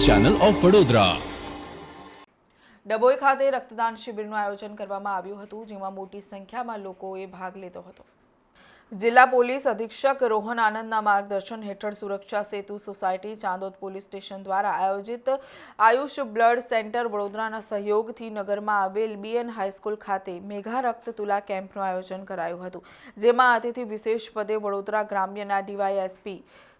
Channel of Vadodara. Dabhoi ખાતે રક્તદાન શિબિરનું આયોજન કરવામાં આવ્યું હતું, જેમાં મોટી સંખ્યામાં લોકોએ ભાગ લીધો હતો। જિલ્લા પોલીસ અધિક્ષક રોહન આનંદના માર્ગદર્શન હેઠળ સુરક્ષા સેતુ સોસાયટી ચાંદોદ પોલીસ સ્ટેશન દ્વારા આયોજિત આયુષ બ્લડ સેન્ટર વડોદરાના સહયોગથી નગરમાં આવેલ બીએન હાઈસ્કૂલ ખાતે મેગા રક્ત તુલા કેમ્પનું આયોજન કરાયું હતું, જેમાં અતિથિ વિશેષ પદે વડોદરા ગ્રામ્યના DYSP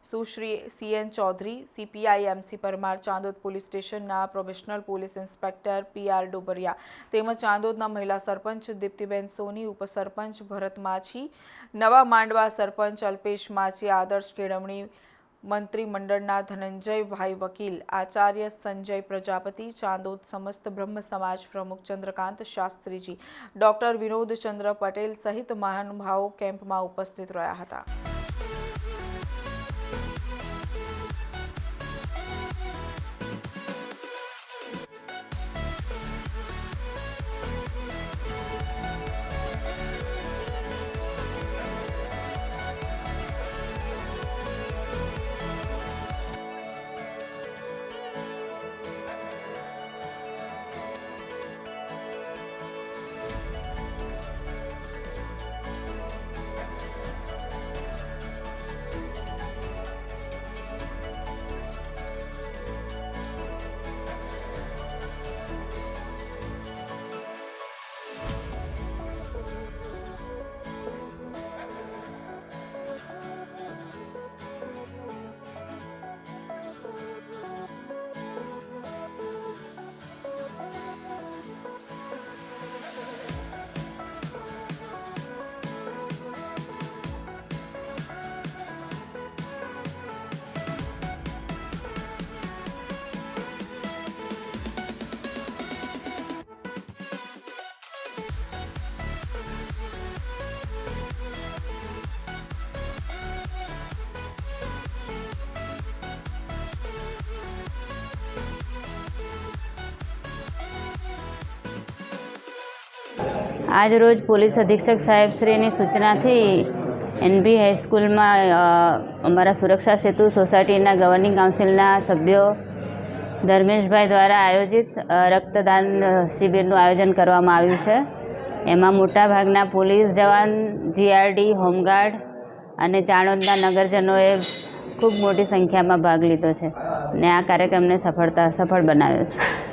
Sushri CN Chaudhary, CPI MC પરમાર, ચાંદોદ પોલીસ સ્ટેશનના probational police inspector PR Dobariya તેમજ ચાંદોદના મહિલા સરપંચ દીપ્તિબેન સોની, ઉપસરપંચ ભરત માછી, નવા માંડવા સરપંચ અલ્પેશ માછી, આદર્શ કેળવણી મંત્રીમંડળના ધનંજયભાઈ વકીલ, આચાર્ય સંજય પ્રજાપતિ, ચાંદોદ સમસ્ત બ્રહ્મ સમાજ પ્રમુખ ચંદ્રકાંત શાસ્ત્રીજી, ડોક્ટર વિનોદ ચંદ્ર પટેલ સહિત મહાનુભાવો કેમ્પમાં ઉપસ્થિત રહ્યા હતા। આજ રોજ પોલીસ અધિક્ષક સાહેબશ્રીની સૂચનાથી NB હાઈસ્કૂલમાં અમારા સુરક્ષા સેતુ સોસાયટીના ગવર્નિંગ કાઉન્સિલના સભ્યો ધર્મેશભાઈ દ્વારા આયોજિત રક્તદાન શિબિરનું આયોજન કરવામાં આવ્યું છે। એમાં મોટાભાગના પોલીસ જવાન, GRD, હોમગાર્ડ અને ચાણોદના નગરજનોએ ખૂબ મોટી સંખ્યામાં ભાગ લીધો છે અને આ કાર્યક્રમને સફળ બનાવ્યો છે।